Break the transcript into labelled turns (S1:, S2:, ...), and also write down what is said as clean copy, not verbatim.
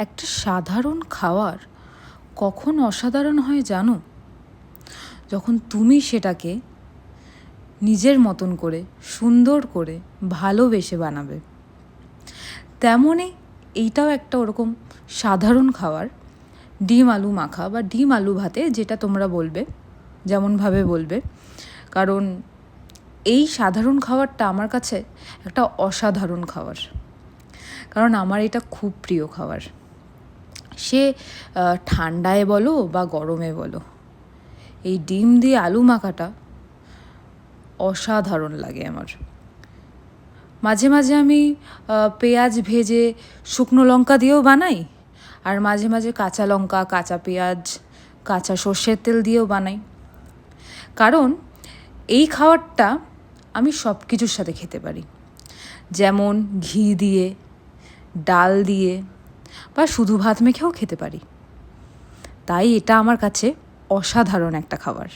S1: একটা সাধারণ খাবার কখন অসাধারণ হয় জানো? যখন তুমি সেটাকে নিজের মতন করে, সুন্দর করে, ভালোবেসে বানাবে। তেমনই এইটাও একটা ওরকম সাধারণ খাবার, ডিম আলু মাখা বা ডিম আলু ভাতে, যেটা তোমরা বলবে, যেমনভাবে বলবে। কারণ এই সাধারণ খাবারটা আমার কাছে একটা অসাধারণ খাবার, কারণ আমার এটা খুব প্রিয় খাবার। সে ঠান্ডায় বলো বা গরমে বলো, এই ডিম দিয়ে আলু মাখাটা অসাধারণ লাগে আমার। মাঝে মাঝে আমি পেঁয়াজ ভেজে শুকনো লঙ্কা দিয়েও বানাই, আর মাঝে মাঝে কাঁচা লঙ্কা, কাঁচা পেঁয়াজ, কাঁচা সর্ষের তেল দিয়েও বানাই। কারণ এই খাবারটা আমি সব কিছুর সাথে খেতে পারি, যেমন ঘি দিয়ে, ডাল দিয়ে, বা শুধু ভাত মেখেও খেতে পারি। তাই এটা আমার কাছে অসাধারণ একটা খাবার।